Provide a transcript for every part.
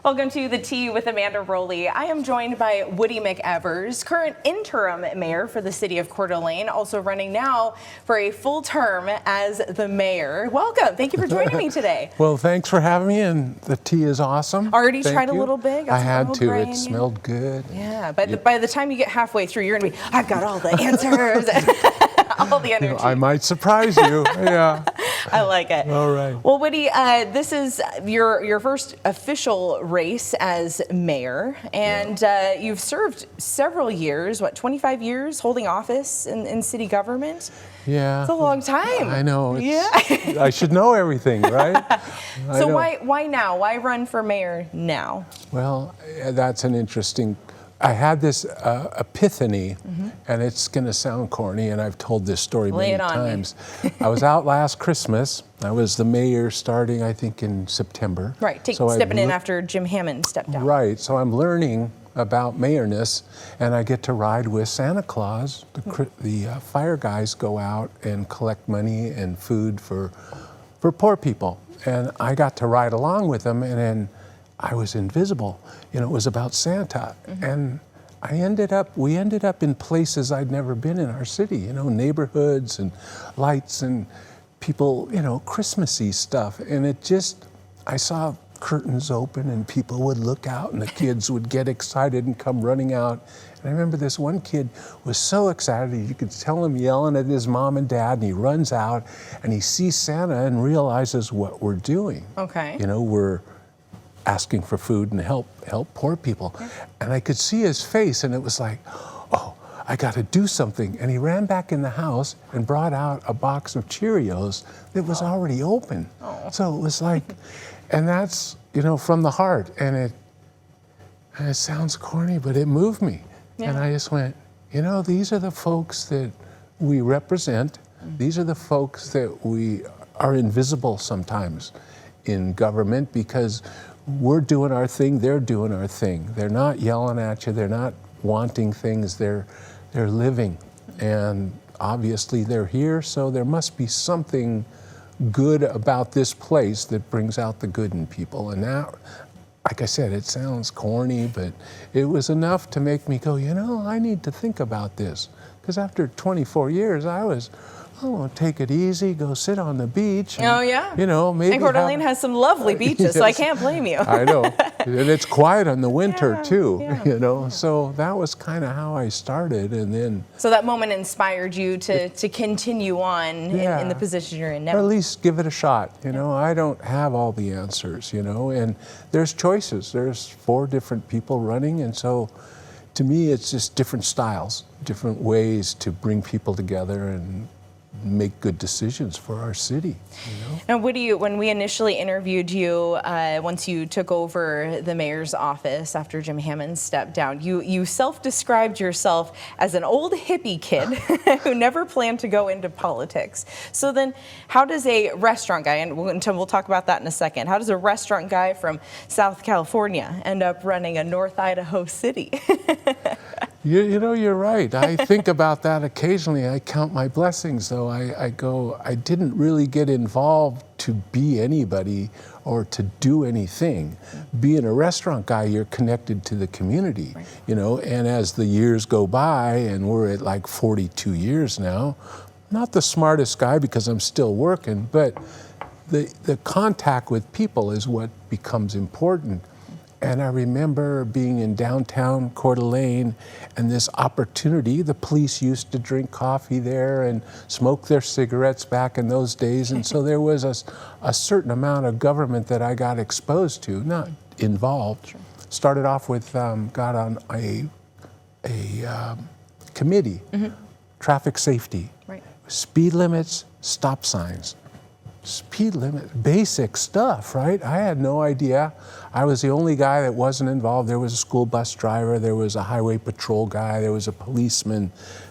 Welcome to the Tea with Amanda Roley. I am joined by Woody McEvers, current interim mayor for the city of Coeur, also running now for a full term as the mayor. Welcome. Thank you for joining me today. Well, thanks for having me, and the tea is awesome. Already Thank tried you. a little bit? I had to. It smelled good. Yeah, but by the time you get halfway through, you're going to be, I've got all the answers. All the energy. I might surprise you. Yeah. I like it. All right. Well, Woody, this is your first official race as mayor, and you've served several years, 25 years holding office in city government? Yeah. It's a long time. I know. Yeah. I should know everything, right? So why now? Why run for mayor now? Well, that's an interesting. I had this epiphany, and it's going to sound corny, and I've told this story many times. I was out last Christmas. I was the mayor starting, I think, in September. Right, stepping in after Jim Hammond stepped down. Right, so I'm learning about mayorness, and I get to ride with Santa Claus. The fire guys go out and collect money and food for poor people, and I got to ride along with them, and then I was invisible. You know, it was about Santa. And we ended up in places I'd never been in our city, you know, neighborhoods and lights and people, you know, Christmassy stuff. And I saw curtains open and people would look out and the kids would get excited and come running out. And I remember this one kid was so excited, you could tell him yelling at his mom and dad, and he runs out and he sees Santa and realizes what we're doing. Okay. You know, we're asking for food and help poor people. Yeah. And I could see his face and it was like, oh, I got to do something. And he ran back in the house and brought out a box of Cheerios that was already open. Oh. So it was like, and that's, you know, from the heart. And it sounds corny, but it moved me. Yeah. And I just went, you know, these are the folks that we represent. These are the folks that we are invisible sometimes in government because we're doing our thing, they're doing our thing. They're not yelling at you, they're not wanting things, they're living. And obviously they're here, so there must be something good about this place that brings out the good in people. And that, like I said, it sounds corny, but it was enough to make me go, you know, I need to think about this. Because after 24 years, I want to take it easy, go sit on the beach. And, oh, yeah. You know, maybe. And Coeur d'Alene has some lovely beaches, yes. So I can't blame you. I know. And it's quiet in the winter, too, yeah. you know. So that was kind of how I started. And then. So that moment inspired you to continue on in the position you're in now. Or at least give it a shot. You know, I don't have all the answers, you know. And there's choices. There's 4 different people running. And so to me, it's just different styles, different ways to bring people together and make good decisions for our city. You know? Now, when we initially interviewed you, once you took over the mayor's office after Jim Hammond stepped down, you self-described yourself as an old hippie kid who never planned to go into politics. So then, how does a restaurant guy, and we'll talk about that in a second, how does a restaurant guy from South California end up running a North Idaho city? You know, you're right. I think about that occasionally. I count my blessings, though. I go, I didn't really get involved to be anybody or to do anything. Being a restaurant guy, you're connected to the community, right. You know, and as the years go by, and we're at like 42 years now, I'm not the smartest guy because I'm still working, but the contact with people is what becomes important. And I remember being in downtown Coeur d'Alene and this opportunity. The police used to drink coffee there and smoke their cigarettes back in those days. And so there was a certain amount of government that I got exposed to, not involved. Sure. Started off with, got on a committee, traffic safety, right. Speed limits, stop signs. Speed limit, basic stuff, right? I had no idea. I was the only guy that wasn't involved. There was a school bus driver, there was a highway patrol guy, there was a policeman,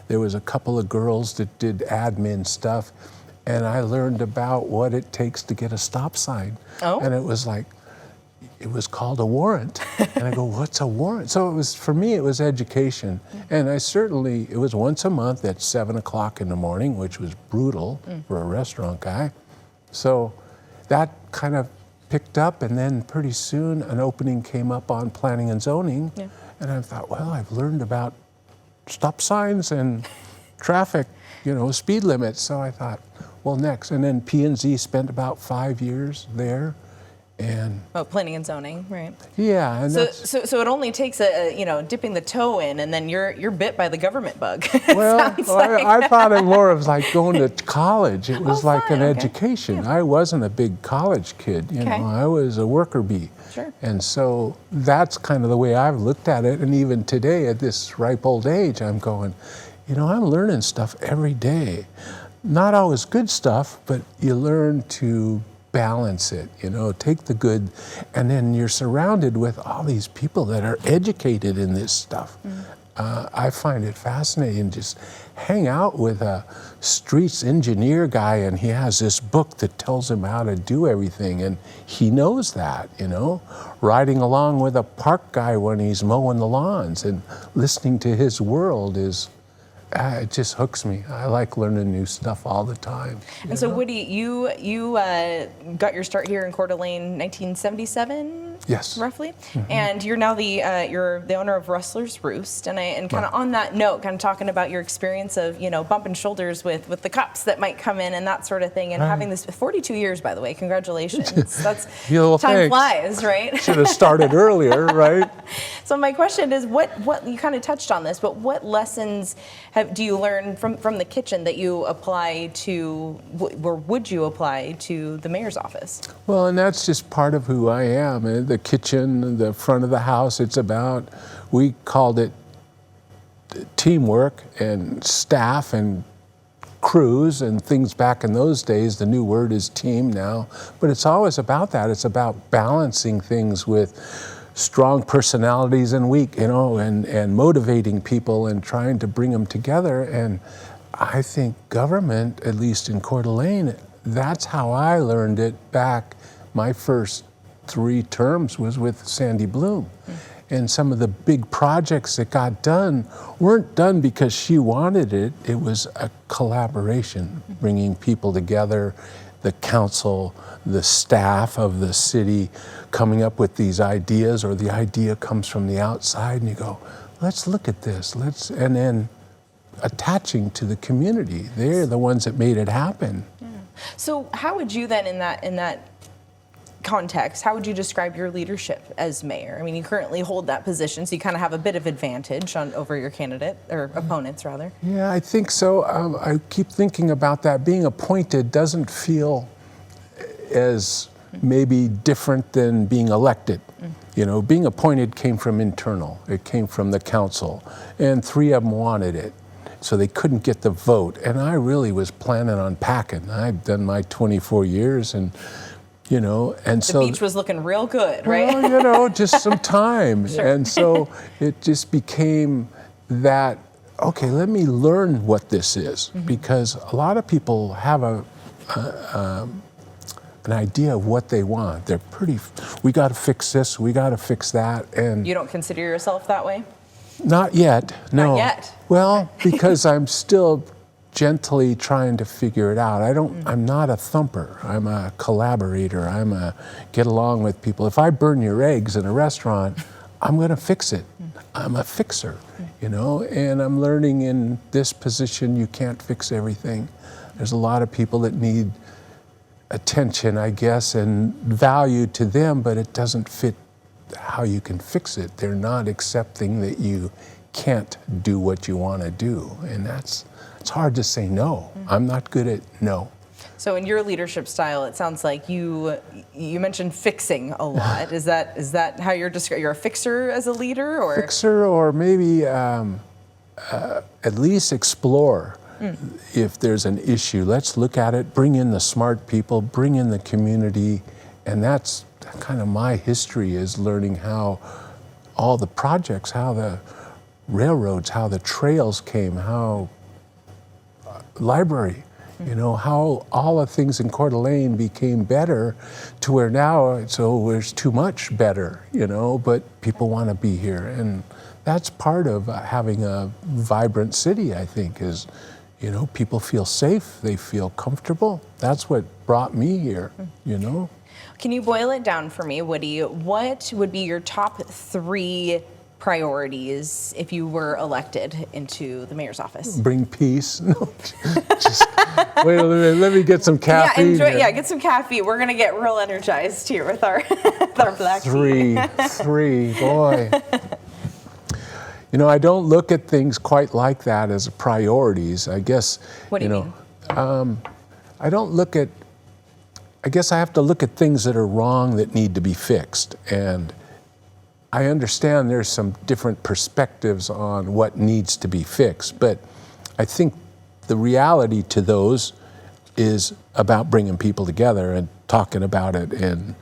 there was a couple of girls that did admin stuff, and I learned about what it takes to get a stop sign. Oh. And it was like, it was called a warrant. And I go, what's a warrant? So it was, for me, it was education. And it was once a month at 7 o'clock in the morning, which was brutal for a restaurant guy. So that kind of picked up, and then pretty soon an opening came up on planning and zoning. Yeah. And I thought, well, I've learned about stop signs and traffic, speed limits. So I thought, well, next. And then P&Z spent about 5 years there. And planning and zoning, right? yeah, and so it only takes dipping the toe in, and then you're bit by the government bug. well, I thought it more of like going to college. It was like fun, an okay. education. Yeah. I wasn't a big college kid, Okay. I was a worker bee. Sure. And so that's kind of the way I've looked at it. And even today, at this ripe old age, I'm going, I'm learning stuff every day. Not always good stuff, but you learn to balance it, take the good, and then you're surrounded with all these people that are educated in this stuff. I find it fascinating. Just hang out with a streets engineer guy, and he has this book that tells him how to do everything, and he knows that, Riding along with a park guy when he's mowing the lawns and listening to his world it just hooks me. I like learning new stuff all the time. And so, Woody, you got your start here in Coeur d'Alene, 1977. Yes. Roughly, and you're now you're the owner of Rustler's Roost, and kind of on that note, kind of talking about your experience of bumping shoulders with the cops that might come in and that sort of thing, and having this 42 years, by the way, congratulations. That's well, time thanks. Flies, right? Should have started earlier, right? So my question is, what you kind of touched on this, but what lessons do you learn from the kitchen that you apply to, or would you apply to the mayor's office? Well, and that's just part of who I am. The kitchen, the front of the house, we called it teamwork and staff and crews and things back in those days. The new word is team now, but it's always about that. It's about balancing things with strong personalities and weak, and motivating people and trying to bring them together. And I think government, at least in Coeur d'Alene, that's how I learned it back. My first 3 terms was with Sandy Bloom. And some of the big projects that got done weren't done because she wanted it. It was a collaboration, bringing people together, the council, the staff of the city, coming up with these ideas, or the idea comes from the outside and you go, let's look at this, and then attaching to the community. They're the ones that made it happen. Yeah. So how would you then, in that context, how would you describe your leadership as mayor? I mean, you currently hold that position, so you kind of have a bit of advantage over your candidate, or opponents rather. Yeah, I think so. I keep thinking about that. Being appointed doesn't feel as maybe different than being elected. Being appointed came from internal. It came from the council, and 3 of them wanted it, so they couldn't get the vote. And I really was planning on packing. I've done my 24 years, and and so the beach was looking real good, right? Well, just some time. Sure. And so it just became that, okay, let me learn what this is, because a lot of people have an idea of what they want. They're we got to fix this, we got to fix that. And you don't consider yourself that way? Not yet, no. Not yet? Well, because I'm still gently trying to figure it out. I'm not a thumper. I'm a collaborator. I'm a get along with people. If I burn your eggs in a restaurant, I'm going to fix it. I'm a fixer, and I'm learning in this position you can't fix everything. There's a lot of people that need attention, I guess, and value to them, but it doesn't fit how you can fix it. They're not accepting that you can't do what you want to do, and it's hard to say no. I'm not good at no. So in your leadership style, it sounds like you mentioned fixing a lot. Is that how you're describing? You're a fixer as a leader, or fixer, or maybe at least explore. If there's an issue, let's look at it, bring in the smart people, bring in the community, and that's kind of my history, is learning how all the projects, how the railroads, how the trails came, how library, how all the things in Coeur d'Alene became better, to where now there's too much better, but people want to be here. And that's part of having a vibrant city, I think, is, people feel safe, they feel comfortable. That's what brought me here, Can you boil it down for me, Woody? What would be your top 3 priorities if you were elected into the mayor's office? Bring peace. No, just wait a minute. Let me get some caffeine. Get some caffeine. We're gonna get real energized here with our with our black tea. Three, boy. You know, I don't look at things quite like that as priorities. I guess. What do you mean? I don't look at. I guess I have to look at things that are wrong that need to be fixed, and I understand there's some different perspectives on what needs to be fixed, but I think the reality to those is about bringing people together and talking about it and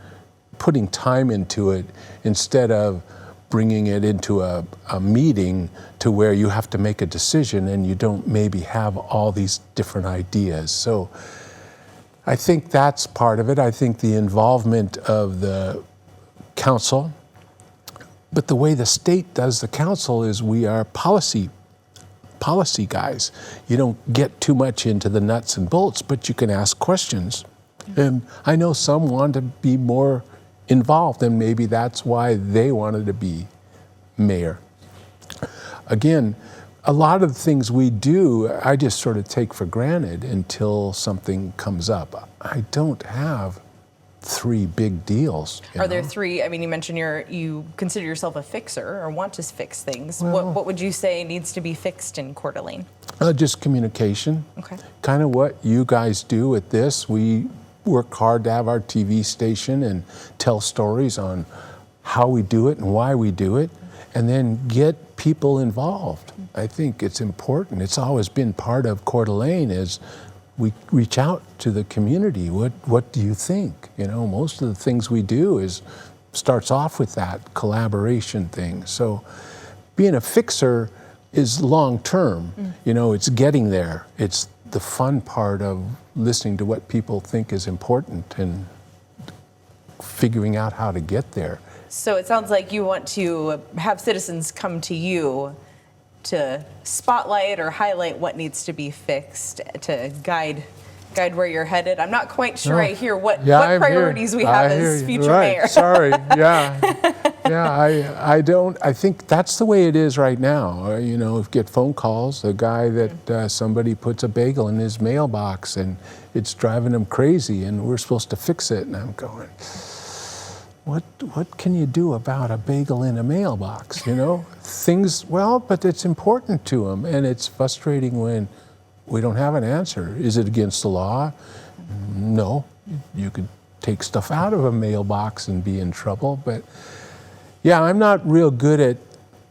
putting time into it instead of bringing it into a meeting to where you have to make a decision and you don't maybe have all these different ideas. So I think that's part of it. I think the involvement of the council. But the way the state does the council is we are policy guys. You don't get too much into the nuts and bolts, but you can ask questions. And I know some want to be more involved, and maybe that's why they wanted to be mayor. Again, a lot of the things we do, I just sort of take for granted until something comes up. I don't have 3 big deals. Are there 3? I mean, you mentioned you consider yourself a fixer or want to fix things. Well, what would you say needs to be fixed in Coeur d'Alene? Just communication. Okay. Kind of what you guys do with this. We work hard to have our TV station and tell stories on how we do it and why we do it, and then get people involved. I think it's important. It's always been part of Coeur d'Alene is we reach out to the community. What do you think? You know, most of the things we do starts off with that collaboration thing. So being a fixer is long term. You know, it's getting there. It's the fun part of listening to what people think is important and figuring out how to get there. So it sounds like you want to have citizens come to you to spotlight or highlight what needs to be fixed to guide where you're headed. I'm not quite sure I hear what priorities we have as future mayor. Sorry, I think that's the way it is right now. You know, if you get phone calls, a guy that somebody puts a bagel in his mailbox and it's driving him crazy and we're supposed to fix it, and I'm going, what can you do about a bagel in a mailbox, you know? But it's important to them, and it's frustrating when we don't have an answer. Is it against the law? No. You could take stuff out of a mailbox and be in trouble, but yeah, I'm not real good at,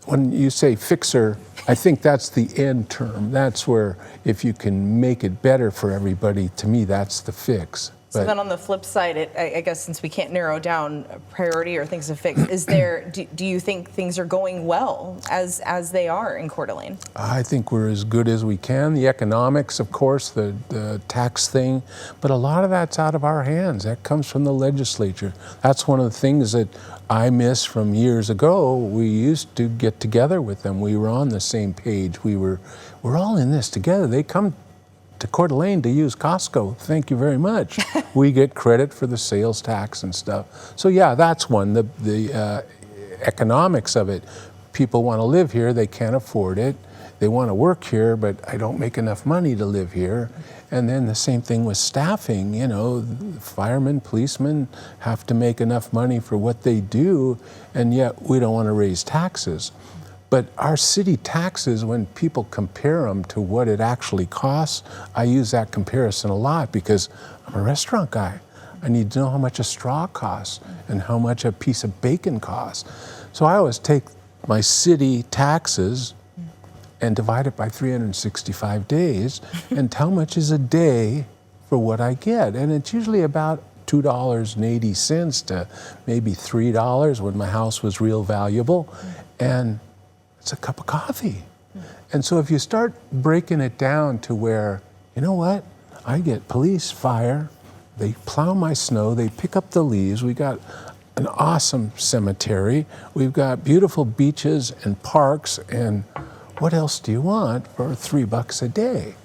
when you say fixer, I think that's the end term. That's where if you can make it better for everybody, to me, that's the fix. So then on the flip side, I guess since we can't narrow down a priority or things to fix, do you think things are going well as they are in Coeur d'Alene? I think we're as good as we can. The economics, of course, the tax thing, but a lot of that's out of our hands. That comes from the legislature. That's one of the things that I miss from years ago. We used to get together with them. We were on the same page. We're all in this together. They come to Coeur d'Alene to use Costco. Thank you very much. We get credit for the sales tax and stuff. So yeah, that's one. The economics of it. People want to live here. They can't afford it. They want to work here, but I don't make enough money to live here. And then the same thing with staffing. You know, firemen, policemen have to make enough money for what they do, and yet we don't want to raise taxes. But our city taxes, when people compare them to what it actually costs, I use that comparison a lot because I'm a restaurant guy. I need to know how much a straw costs and how much a piece of bacon costs. So I always take my city taxes and divide it by 365 days and how much is a day for what I get. And it's usually about $2.80 to maybe $3 when my house was real valuable. And it's a cup of coffee. And so if you start breaking it down to where, you know what, I get police, fire, they plow my snow, they pick up the leaves, we got an awesome cemetery, we've got beautiful beaches and parks, and what else do you want for $3 a day?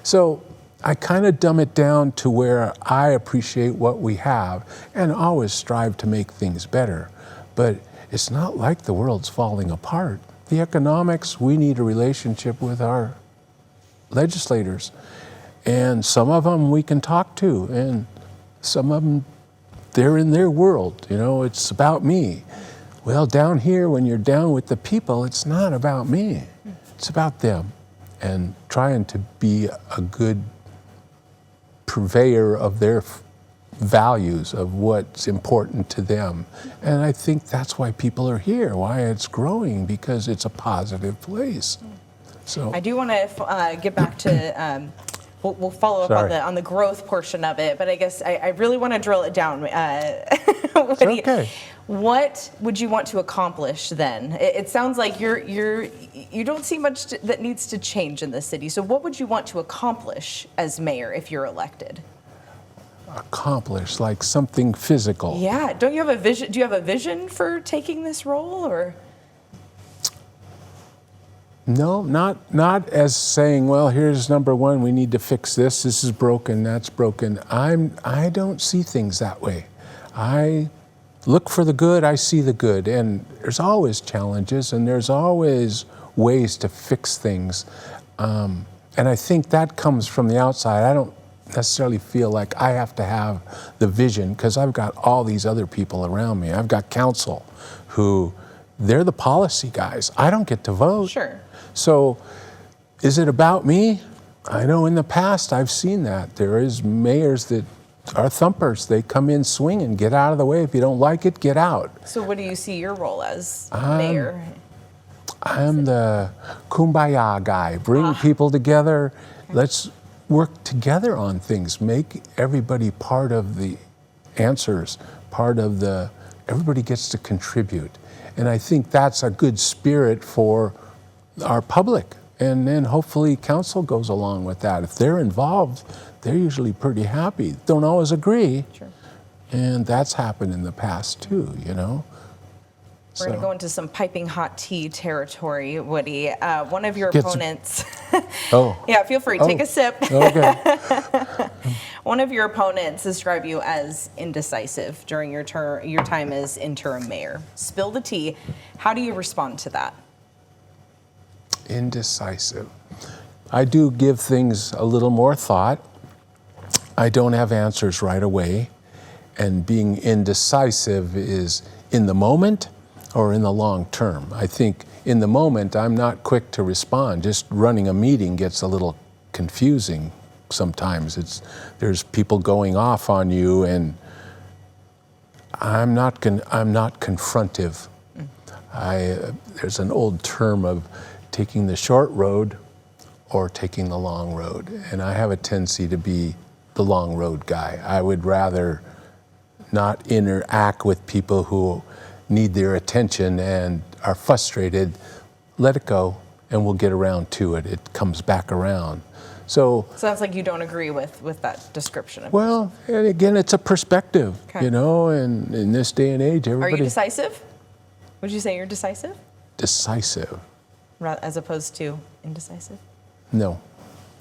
So I kind of dumb it down to where I appreciate what we have and always strive to make things better. But it's not like the world's falling apart. The economics, we need a relationship with our legislators. And some of them we can talk to, and some of them, they're in their world. You know, it's about me. Well, down here, when you're down with the people, it's not about me. It's about them. And trying to be a good purveyor of their values, of what's important to them. And I think that's why people are here, why it's growing, because it's a positive place. So I do want to get back to, we'll follow up on the growth portion of it, but I guess I really want to drill it down. okay. What would you want to accomplish then? It sounds like you don't see much that needs to change in the city. So what would you want to accomplish as mayor if you're elected? Accomplish, like something physical. Yeah. Don't you have a vision? Do you have a vision for taking this role, or? No, not as saying, well, here's number one, we need to fix this. This is broken, that's broken. I don't see things that way. I look for the good, I see the good, and there's always challenges and there's always ways to fix things. And I think that comes from the outside. I don't necessarily feel like I have to have the vision, because I've got all these other people around me. I've got council who, they're the policy guys. I don't get to vote. Sure. So is it about me? I know in the past I've seen that. There is mayors that are thumpers. They come in swinging, get out of the way. If you don't like it, get out. So what do you see your role as mayor? I'm the kumbaya guy. Bring people together. Let's work together on things. Make everybody part of the answers, everybody gets to contribute. And I think that's a good spirit for our public. And then hopefully council goes along with that. If they're involved, they're usually pretty happy. Don't always agree. Sure. And that's happened in the past too, you know. We're going to go into some piping hot tea territory, Woody. One of your opponents. Yeah, feel free. Take a sip. Okay. One of your opponents described you as indecisive during your time as interim mayor. Spill the tea. How do you respond to that? Indecisive. I do give things a little more thought. I don't have answers right away. And being indecisive is in the moment or in the long term. I think in the moment, I'm not quick to respond. Just running a meeting gets a little confusing sometimes. There's people going off on you, and I'm not confrontive. There's an old term of taking the short road or taking the long road, and I have a tendency to be the long road guy. I would rather not interact with people who need their attention and are frustrated. Let it go, and we'll get around to it. It comes back around. So sounds like you don't agree with that description of well, and again, it's a perspective, okay. you know, and in this day and age, everybody... Are you decisive? Would you say you're decisive? Decisive. As opposed to indecisive? No,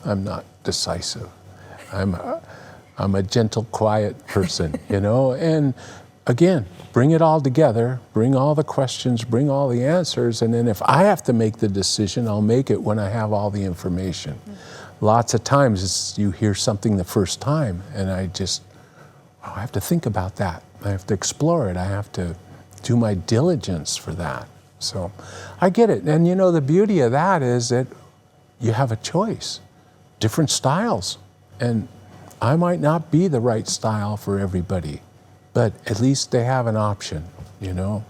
I'm not decisive. I'm a gentle, quiet person, you know, and again, bring it all together, bring all the questions, bring all the answers, and then if I have to make the decision, I'll make it when I have all the information. Mm-hmm. Lots of times you hear something the first time, and I have to think about that. I have to explore it. I have to do my diligence for that. So I get it. And you know, the beauty of that is that you have a choice, different styles. And I might not be the right style for everybody, but at least they have an option, you know.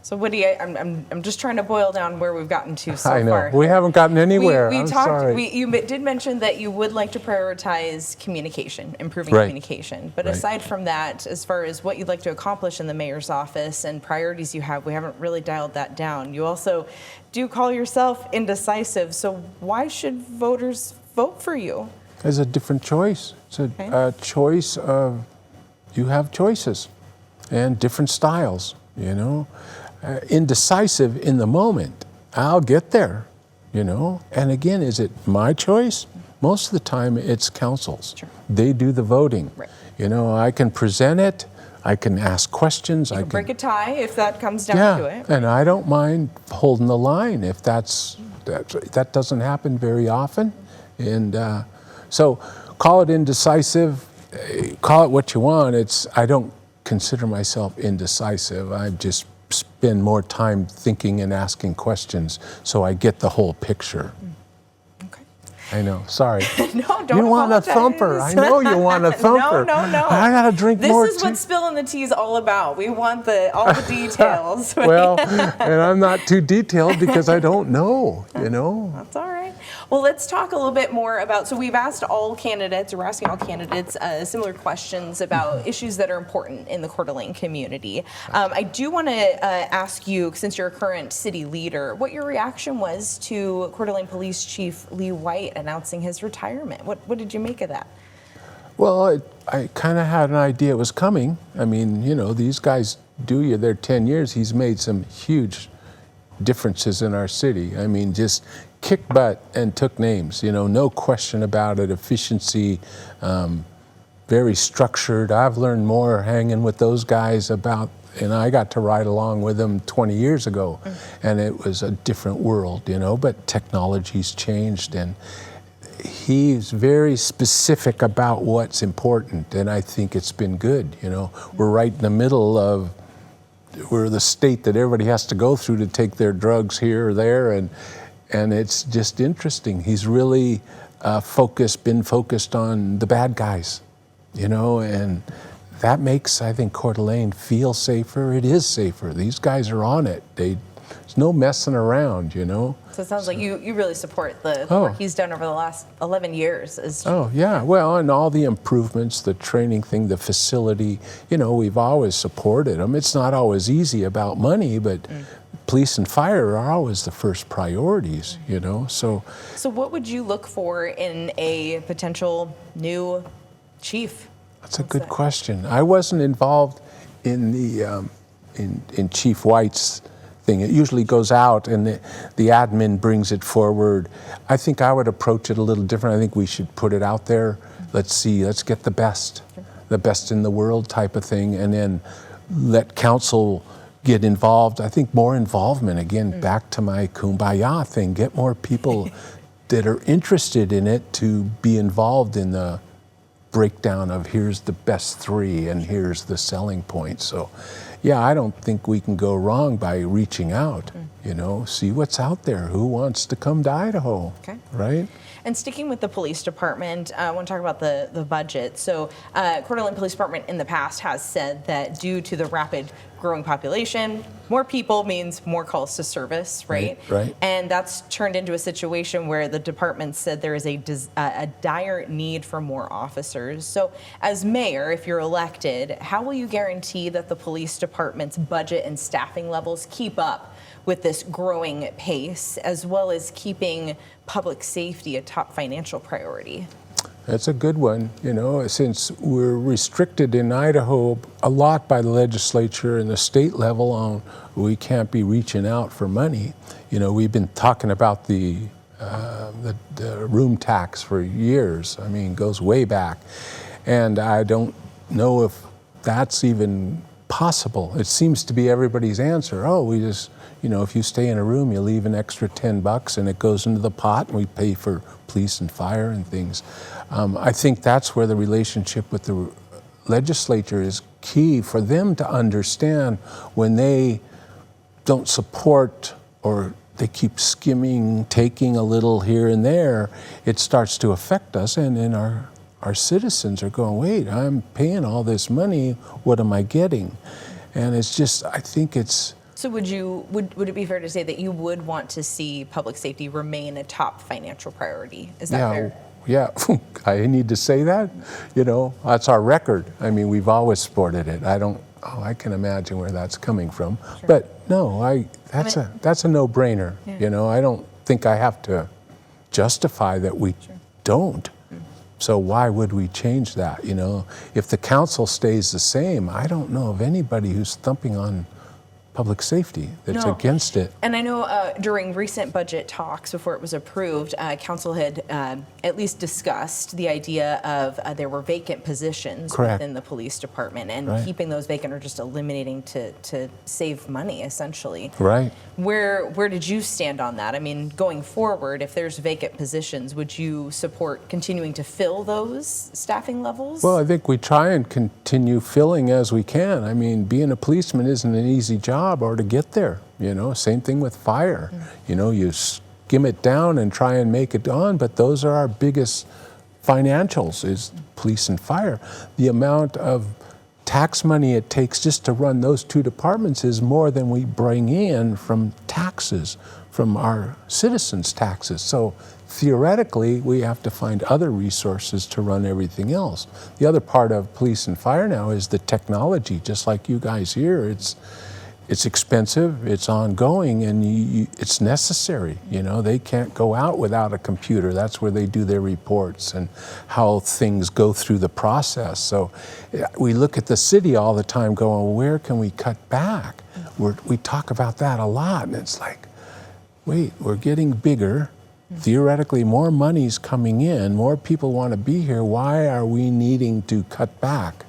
So Woody, I'm just trying to boil down where we've gotten to so far. I know, we haven't gotten anywhere. We I'm talked, sorry. You did mention that you would like to prioritize communication, improving Right. communication. But Right. aside from that, as far as what you'd like to accomplish in the mayor's office and priorities you have, we haven't really dialed that down. You also do call yourself indecisive. So why should voters vote for you? It's a different choice. It's a choice of, you have choices and different styles, you know. Indecisive in the moment, I'll get there, you know. And again, is it my choice? most of the time it's councils. Sure. They do the voting. Right. You know, I can present it, I can ask questions. I can break a tie if that comes down to it. And I don't mind holding the line if that doesn't happen very often. And so call it indecisive, call it what you want. I don't consider myself indecisive. I just spend more time thinking and asking questions so I get the whole picture. Okay. I know, sorry. No, don't You want apologize. a thumper. I know you want a thumper. No. I gotta drink more tea. This is what spilling the tea is all about. We want all the details. Well, and I'm not too detailed because I don't know, you know. That's all right. Well, let's talk a little bit more about, so we've asked all candidates, or we're asking all candidates similar questions about issues that are important in the Coeur d'Alene community. I do want to ask you, since you're a current city leader, what your reaction was to Coeur d'Alene Police Chief Lee White announcing his retirement. What did you make of that? Well, I kind of had an idea it was coming. I mean, you know, these guys do you their 10 years. He's made some huge differences in our city. I mean, just kicked butt and took names, you know, no question about it. Efficiency, very structured. I've learned more hanging with those guys and I got to ride along with them 20 years ago, and it was a different world, you know, but technology's changed, and he's very specific about what's important, and I think it's been good, you know. We're right in the middle of, we're the state that everybody has to go through to take their drugs here or there, and it's just interesting. He's really been focused on the bad guys, you know, and that makes, I think, Coeur d'Alene feel safer. It is safer. These guys are on it. There's no messing around, you know. So it sounds like you really support the work he's done over the last 11 years. Oh, yeah. Well, and all the improvements, the training thing, the facility, you know, we've always supported them. It's not always easy about money, but police and fire are always the first priorities, you know. So what would you look for in a potential new chief? That's a good question. I wasn't involved in the in Chief White's thing. It usually goes out and the admin brings it forward. I think I would approach it a little different. I think we should put it out there. Let's get the best in the world type of thing, and then let council get involved. I think more involvement, again, back to my kumbaya thing, get more people that are interested in it to be involved in the breakdown of here's the best three and here's the selling point. So yeah, I don't think we can go wrong by reaching out, you know, see what's out there, who wants to come to Idaho, right? And sticking with the police department, I want to talk about the budget. So Coeur d'Alene Police Department in the past has said that due to the rapid growing population, more people means more calls to service, right? Right. And that's turned into a situation where the department said there is a dire need for more officers. So as mayor, if you're elected, how will you guarantee that the police department's budget and staffing levels keep up with this growing pace, as well as keeping public safety a top financial priority? That's a good one. You know, since we're restricted in Idaho a lot by the legislature and the state level on we can't be reaching out for money. You know, we've been talking about the room tax for years. I mean, it goes way back. And I don't know if that's even possible. It seems to be everybody's answer. Oh, we just, you know, if you stay in a room, you leave an extra $10 and it goes into the pot and we pay for police and fire and things. I think that's where the relationship with the legislature is key for them to understand when they don't support or they keep skimming, taking a little here and there, it starts to affect us, and then our citizens are going, wait, I'm paying all this money, what am I getting? And it's just, I think it's... So would it be fair to say that you would want to see public safety remain a top financial priority? Is that fair? Yeah, I need to say that. You know, that's our record. I mean, we've always supported it. I can imagine where that's coming from. Sure. But no, that's a no-brainer. Yeah. You know, I don't think I have to justify that we don't. So why would we change that? You know, if the council stays the same, I don't know of anybody who's thumping on public safety that's No. against it. And I know during recent budget talks, before it was approved, council had at least discussed the idea of there were vacant positions Correct. within the police department, and Right. keeping those vacant or just eliminating to save money, essentially. Right. Where did you stand on that? I mean, going forward, if there's vacant positions, would you support continuing to fill those staffing levels? Well, I think we try and continue filling as we can. I mean, being a policeman isn't an easy job or to get there, you know. Same thing with fire. You know, you skim it down and try and make it on, but those are our biggest financials is police and fire. The amount of tax money it takes just to run those two departments is more than we bring in from taxes, from our citizens' taxes. So theoretically, we have to find other resources to run everything else. The other part of police and fire now is the technology, just like you guys here. It's expensive, it's ongoing, and it's necessary. You know, they can't go out without a computer. That's where they do their reports and how things go through the process. So we look at the city all the time going, where can we cut back? We talk about that a lot, and it's like, wait, we're getting bigger. Theoretically, more money's coming in, more people want to be here. Why are we needing to cut back?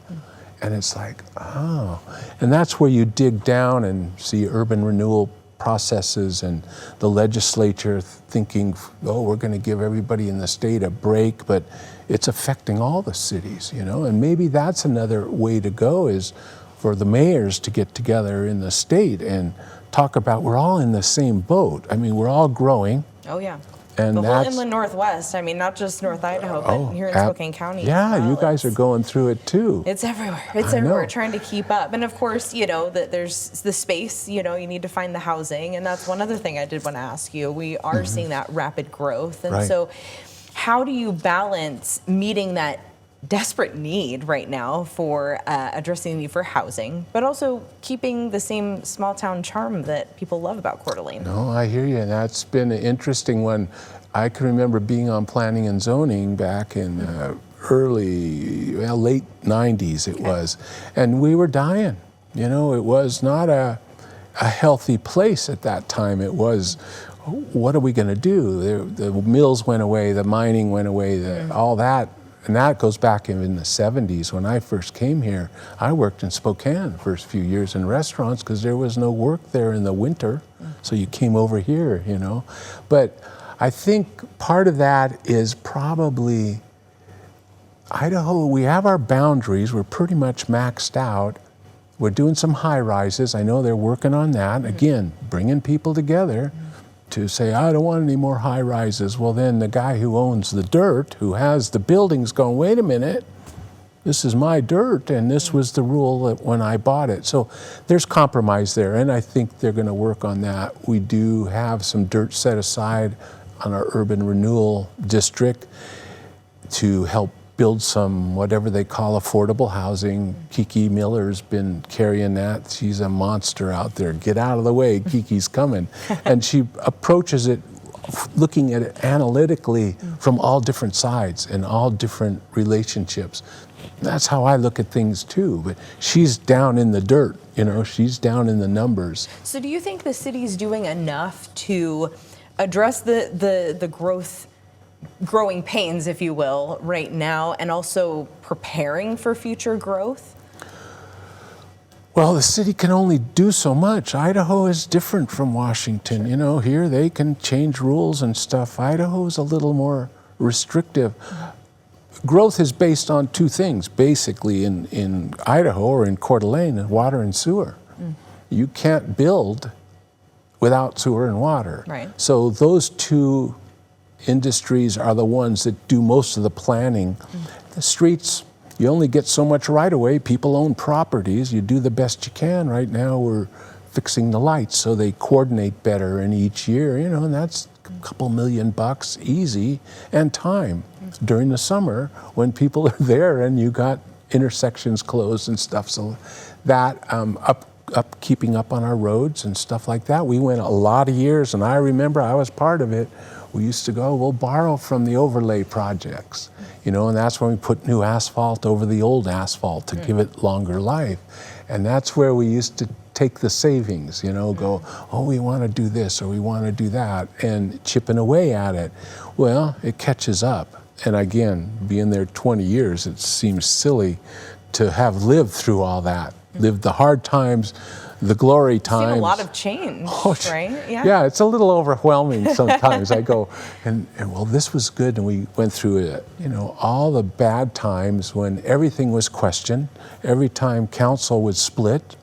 And it's like, oh. And that's where you dig down and see urban renewal processes and the legislature thinking, oh, we're going to give everybody in the state a break, but it's affecting all the cities, you know? And maybe that's another way to go, is for the mayors to get together in the state and talk about, we're all in the same boat. I mean, we're all growing. Oh, yeah. And the whole that's, inland Northwest. I mean, not just North Idaho, but here in Spokane County. Yeah, as well. you guys are going through it too. It's everywhere. It's I everywhere, know. trying to keep up. And of course, you know, that there's the space, you know, you need to find the housing. And that's one other thing I did want to ask you. We are seeing that rapid growth. And Right. so how do you balance meeting that desperate need right now for addressing the need for housing, but also keeping the same small town charm that people love about Coeur d'Alene? No, I hear you. And that's been an interesting one. I can remember being on planning and zoning back in late 90s it was. And we were dying. You know, it was not a healthy place at that time. It was, what are we going to do? The mills went away, the mining went away, all that. And that goes back in the 70s. When I first came here, I worked in Spokane the first few years in restaurants because there was no work there in the winter. So you came over here, you know. But I think part of that is probably Idaho. We have our boundaries. We're pretty much maxed out. We're doing some high rises. I know they're working on that. Again, bringing people together to say, I don't want any more high rises. Well, then the guy who owns the dirt, who has the buildings, going, wait a minute, this is my dirt, and this was the rule that when I bought it. So there's compromise there, and I think they're going to work on that. We do have some dirt set aside on our urban renewal district to help build some, whatever they call affordable housing. Kiki Miller's been carrying that. She's a monster out there. Get out of the way, Kiki's coming. And she approaches it looking at it analytically from all different sides and all different relationships. That's how I look at things too, but she's down in the dirt, you know, she's down in the numbers. So do you think the city's doing enough to address the growing pains, if you will, right now, and also preparing for future growth? Well, the city can only do so much. Idaho is different from Washington. You know, here they can change rules and stuff. Idaho is a little more restrictive. Growth is based on two things, basically, in Idaho or in Coeur d'Alene, water and sewer. You can't build without sewer and water. Right. So those two industries are the ones that do most of the planning. The streets, you only get so much right away. People own properties. You do the best you can. Right now we're fixing the lights so they coordinate better in each year, you know, and that's a couple $1 million easy, and time during the summer when people are there and you got intersections closed and stuff. So that keeping up on our roads and stuff like that. We went a lot of years, and I remember I was part of it. We used to go, we'll borrow from the overlay projects, you know, and that's when we put new asphalt over the old asphalt to give it longer life. And that's where we used to take the savings, go, oh, we want to do this or we want to do that, and chipping away at it. Well, it catches up. And again, being there 20 years, it seems silly to have lived through all that, lived the hard times, the glory times. You've seen a lot of change, right? Yeah, it's a little overwhelming sometimes. I go, and well, this was good, and we went through it, all the bad times when everything was questioned, every time council would split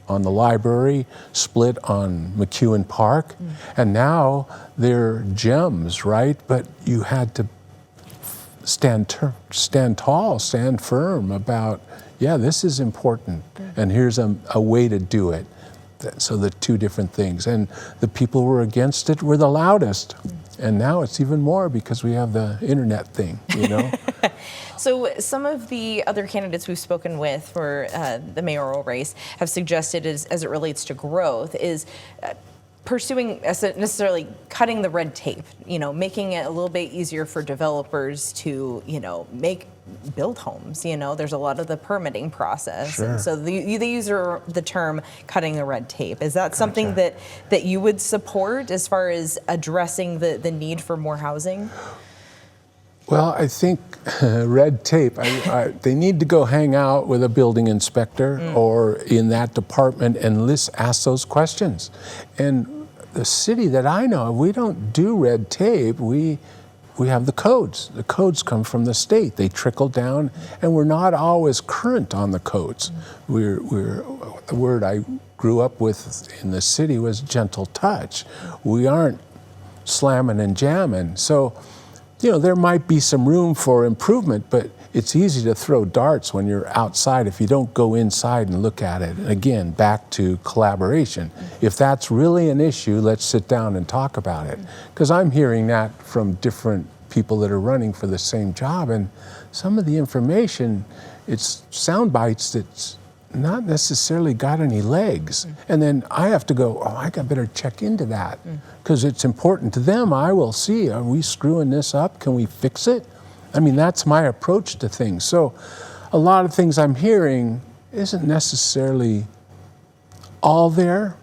on the library, split on McEwen Park, and now they're gems, right? But you had to stand tall, stand firm about, yeah, this is important, and here's a way to do it. So the two different things. And the people who were against it were the loudest. And now it's even more because we have the internet thing, So some of the other candidates we've spoken with for the mayoral race have suggested, as it relates to growth, is pursuing necessarily cutting the red tape, making it a little bit easier for developers to, build homes. There's a lot of the permitting process. Sure. And so they use the term cutting the red tape. Is that something that you would support as far as addressing the need for more housing? Well, I think red tape, they need to go hang out with a building inspector or in that department and ask those questions. And the city that I know of, we don't do red tape. We have the codes. The codes come from the state. They trickle down, and we're not always current on the codes. The word I grew up with in the city was gentle touch. We aren't slamming and jamming. So, there might be some room for improvement, but it's easy to throw darts when you're outside if you don't go inside and look at it. And again, back to collaboration. If that's really an issue, let's sit down and talk about it. Because I'm hearing that from different people that are running for the same job, and some of the information, it's sound bites that's not necessarily got any legs. And then I have to go, I better check into that because it's important to them. I will see, are we screwing this up? Can we fix it? I mean, that's my approach to things. So a lot of things I'm hearing isn't necessarily all there.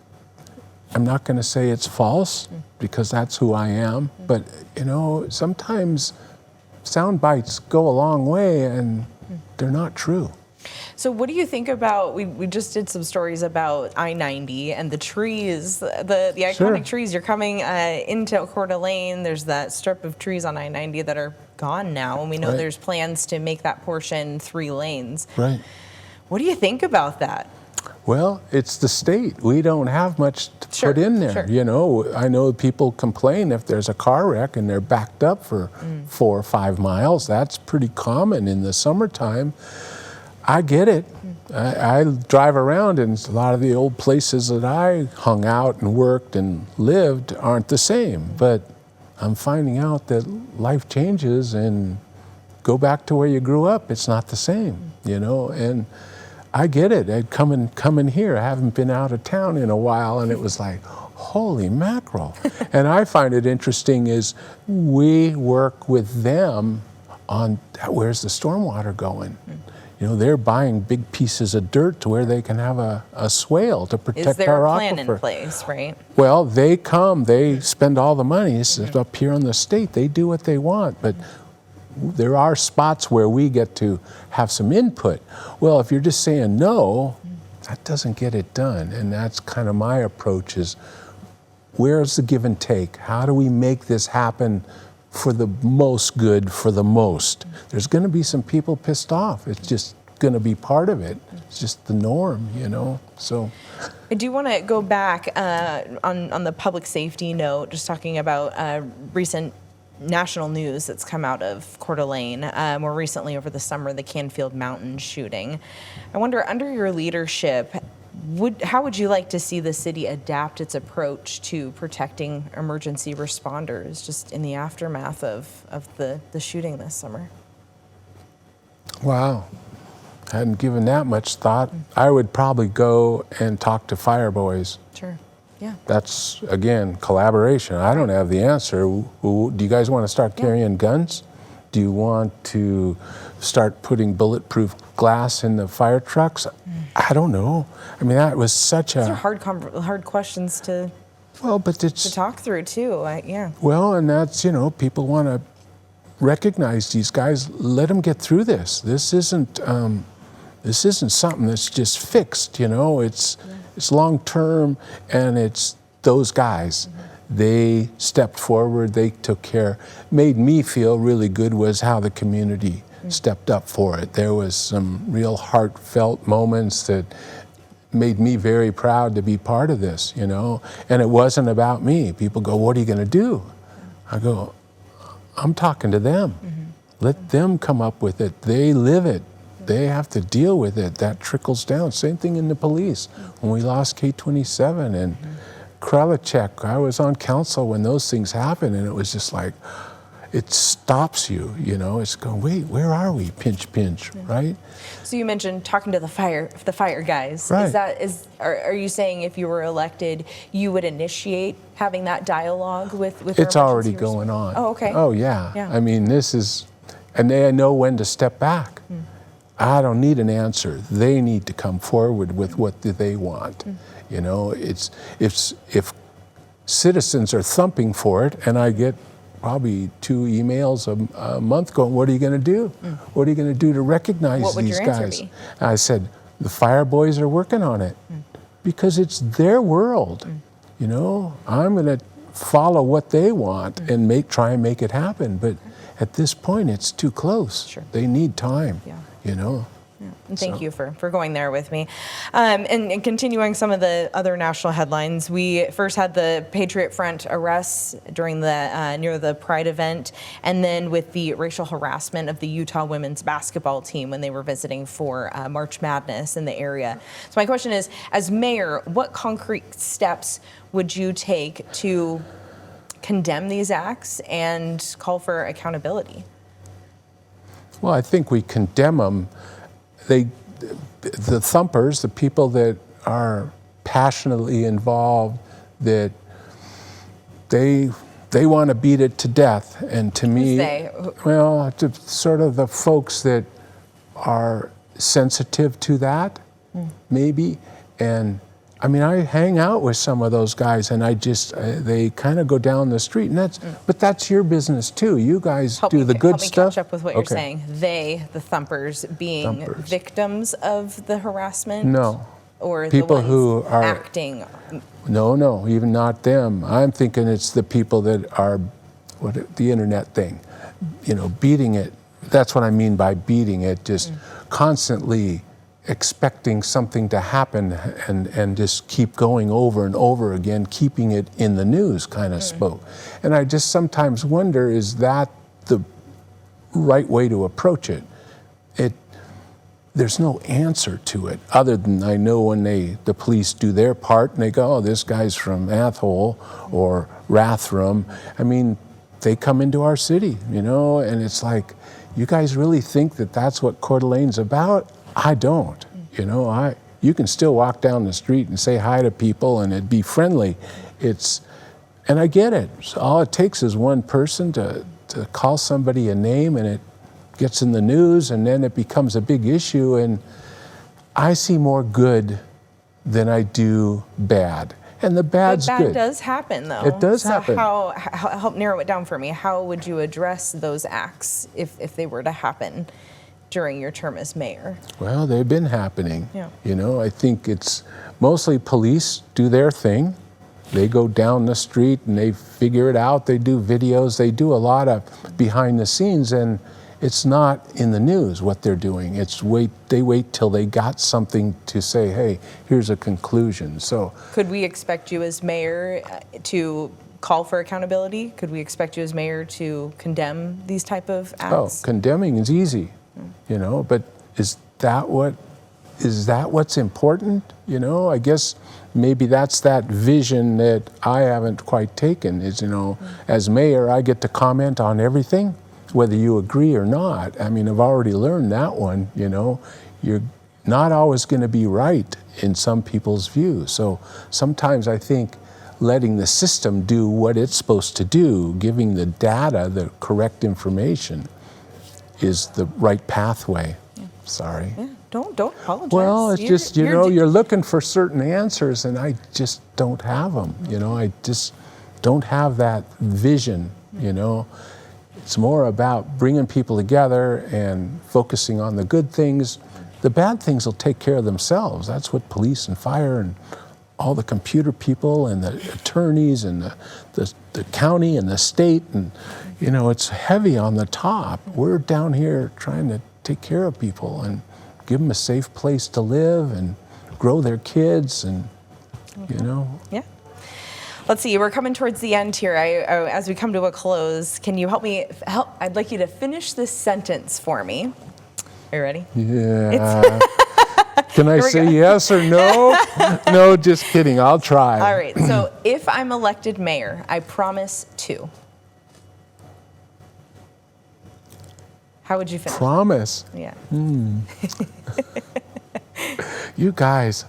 I'm not going to say it's false because that's who I am. But, sometimes sound bites go a long way and they're not true. So what do you think about, we just did some stories about I-90 and the trees, the iconic trees. You're coming into Coeur d'Alene, there's that strip of trees on I-90 that are gone now, and we know there's plans to make that portion 3 lanes. Right. What do you think about that? Well, it's the state. We don't have much to put in there. I know people complain if there's a car wreck and they're backed up for 4 or 5 miles. That's pretty common in the summertime. I get it. I drive around, and a lot of the old places that I hung out and worked and lived aren't the same. But I'm finding out that life changes, and go back to where you grew up, it's not the same, and I get it. I'd come in here. I haven't been out of town in a while, and it was like, holy mackerel. And I find it interesting is we work with them on where's the stormwater going. They're buying big pieces of dirt to where they can have a swale to protect our aquifer. Is there a plan in place, right? Well, they come, they spend all the money. This is up here on the state. They do what they want, but there are spots where we get to have some input. Well, if you're just saying no, that doesn't get it done. And that's kind of my approach is, where's the give and take? How do we make this happen for the most good for the most? There's going to be some people pissed off. It's just going to be part of it. It's just the norm, So I do want to go back on the public safety note, just talking about recent national news that's come out of Coeur d'Alene. More recently over the summer, the Canfield Mountain shooting. I wonder, under your leadership, how would you like to see the city adapt its approach to protecting emergency responders just in the aftermath of the shooting this summer? Wow. Hadn't given that much thought. I would probably go and talk to fire boys. Sure. Yeah. That's, again, collaboration. I don't have the answer. Do you guys want to start carrying guns? Do you want to start putting bulletproof glass in the fire trucks? I don't know. I mean, that was such Those are hard questions to talk through too. Yeah. Well, and that's, you know, people want to recognize these guys. Let them get through this. This isn't something that's just fixed. You know, it's long term, and it's those guys. They stepped forward. They took care. Made me feel really good was how the community stepped up for it. There was some real heartfelt moments that made me very proud to be part of this, you know. And it wasn't about me. People go, "What are you going to do?" I go, "I'm talking to them. Let them come up with it. They live it. They have to deal with it. That trickles down." Same thing in the police. When we lost K-27 and Kralichek, I was on council when those things happened, and it was just like, it stops you, you know. It's going, wait, where are we? Pinch, pinch, right? So you mentioned talking to the fire guys. Right. Are you saying if you were elected, you would initiate having that dialogue with? It's already going on. Oh, okay. Oh, yeah. I mean, this is, and they know when to step back. I don't need an answer. They need to come forward with what do they want. You know, it's if citizens are thumping for it, and I get probably 2 emails a month going, "What are you going to do? What are you going to do to recognize what would these your guys?" answer be? I said, "The fire boys are working on it because it's their world. You know, I'm going to follow what they want and try and make it happen. But at this point, it's too close. Sure. They need time. You know." And thank you for going there with me. And continuing some of the other national headlines, we first had the Patriot Front arrests during the near the Pride event, and then with the racial harassment of the Utah women's basketball team when they were visiting for March Madness in the area. So my question is, as mayor, what concrete steps would you take to condemn these acts and call for accountability? Well, I think we condemn them. The thumpers, the people that are passionately involved, that they want to beat it to death. And to me, well, to sort of the folks that are sensitive to that, maybe. And I mean, I hang out with some of those guys, and I just they kind of go down the street, and but that's your business too. You guys do the good stuff. Help me catch up with what you're saying. They, the thumpers, being victims of the harassment. No, or people the ones who are acting. No, even not them. I'm thinking it's the people that are the internet thing, you know, beating it. That's what I mean by beating it. Just constantly expecting something to happen and just keep going over and over again, keeping it in the news kind of spoke. And I just sometimes wonder, is that the right way to approach it? There's no answer to it other than I know when the police do their part and they go, "Oh, this guy's from Athol or Rathdrum." I mean, they come into our city, you know, and it's like, you guys really think that that's what Coeur d'Alene's about? I don't, you know. You can still walk down the street and say hi to people and it'd be friendly. And I get it. So all it takes is one person to call somebody a name, and it gets in the news, and then it becomes a big issue. And I see more good than I do bad. And the bad's good. But bad does happen, though. It does happen. So help narrow it down for me. How would you address those acts if they were to happen during your term as mayor? Well, they've been happening. You know, I think it's mostly police do their thing. They go down the street and they figure it out. They do videos. They do a lot of behind the scenes, and it's not in the news what they're doing. They wait till they got something to say, "Hey, here's a conclusion." So could we expect you as mayor to call for accountability? Could we expect you as mayor to condemn these type of acts? Oh, condemning is easy. You know, but is that what's important? You know, I guess maybe that's that vision that I haven't quite taken is, you know, as mayor, I get to comment on everything, whether you agree or not. I mean, I've already learned that one, you know. You're not always going to be right in some people's views. So sometimes I think letting the system do what it's supposed to do, giving the data the correct information, is the right pathway. Sorry. Yeah, don't apologize. Well, it's just, you're looking for certain answers, and I just don't have them. I just don't have that vision, It's more about bringing people together and focusing on the good things. The bad things will take care of themselves. That's what police and fire and all the computer people and the attorneys and the county and the state, and it's heavy on the top. We're down here trying to take care of people and give them a safe place to live and grow their kids, and Yeah. Let's see, we're coming towards the end here. As we come to a close, can you help me? I'd like you to finish this sentence for me. Are you ready? Yeah. Can I say yes or no? No, just kidding. I'll try. All right. So if I'm elected mayor, I promise to. How would you finish? Promise. Yeah. You guys,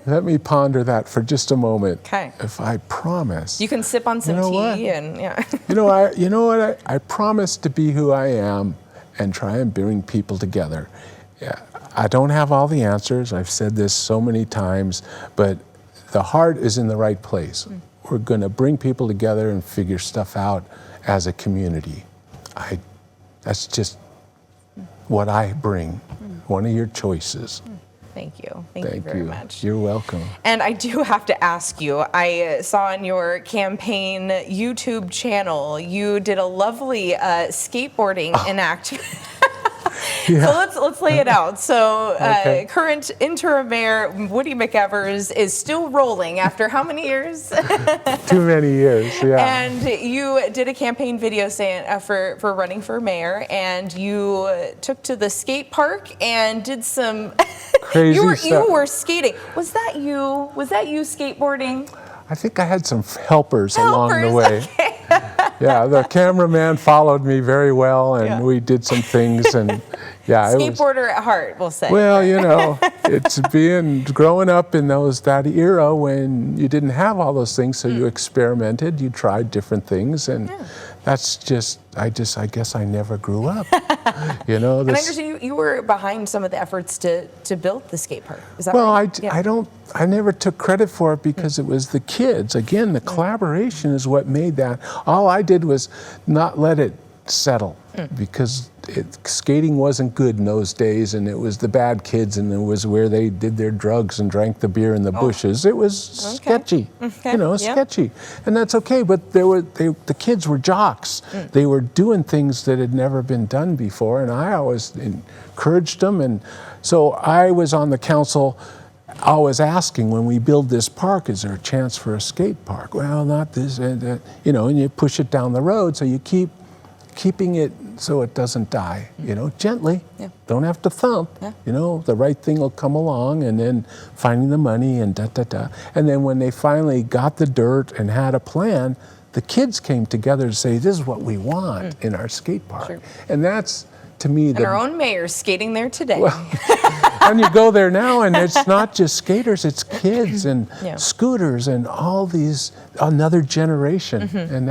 let me ponder that for just a moment. Okay. If I promise. You can sip on some tea and yeah. You know what? I promise to be who I am and try and bring people together. Yeah. I don't have all the answers. I've said this so many times, but the heart is in the right place. We're going to bring people together and figure stuff out as a community. That's just what I bring. One of your choices. Thank you. Thank you very much. You're welcome. And I do have to ask you, I saw on your campaign YouTube channel, you did a lovely skateboarding enactment. Yeah. So let's lay it out. So Okay. current interim mayor Woody McEvers is still rolling after how many years? Too many years, yeah. And you did a campaign video saying for running for mayor, and you took to the skate park and did some Crazy stuff. You were skating. Was that you? Was that you skateboarding? I think I had some helpers along the way. Okay. Yeah, the cameraman followed me very well, and Yeah. we did some things, and yeah, it was. Skateboarder at heart, we'll say. Well, it's growing up in that era when you didn't have all those things, so you experimented, you tried different things, and that's just, I guess I never grew up. And I understand you were behind some of the efforts to build the skate park. Is that right? I never took credit for it because it was the kids. Again, the collaboration is what made that. All I did was not let it settle because skating wasn't good in those days, and it was the bad kids, and it was where they did their drugs and drank the beer in the bushes. It was sketchy, sketchy, and that's okay. But the kids were jocks. They were doing things that had never been done before, and I always encouraged them. And so I was on the council. I was asking, when we build this park, is there a chance for a skate park? Well, not this, and you push it down the road, so you keeping it so it doesn't die, gently. Yeah. Don't have to thump. Yeah. The right thing will come along, and then finding the money and da-da-da. And then when they finally got the dirt and had a plan, the kids came together to say, this is what we want in our skate park. Sure. And that's, to me, and our own mayor's skating there today. Well, and you go there now, and it's not just skaters, it's kids and scooters and all these, another generation. And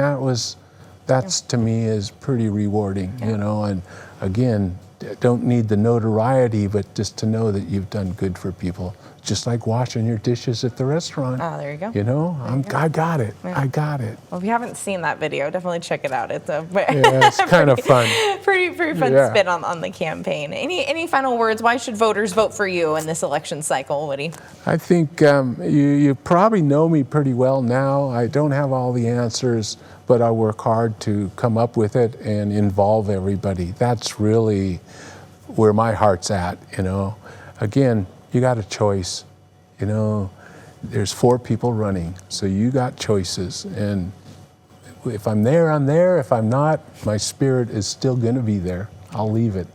that's to me is pretty rewarding, and again, don't need the notoriety, but just to know that you've done good for people. Just like washing your dishes at the restaurant. Oh, there you go. I got it. Yeah. I got it. Well, if you haven't seen that video, definitely check it out. It's it's kind of fun. Pretty fun spin on the campaign. Any final words? Why should voters vote for you in this election cycle, Woody? I think you probably know me pretty well now. I don't have all the answers, but I work hard to come up with it and involve everybody. That's really where my heart's at, Again, you got a choice, there's 4 people running, so you got choices. And if I'm there, I'm there. If I'm not, my spirit is still going to be there. I'll leave it.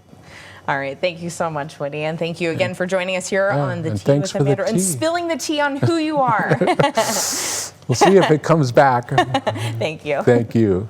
All right. Thank you so much, Woody. And thank you again for joining us here on the Tea with Amanda and spilling the tea on who you are. We'll see if it comes back. Thank you. Thank you.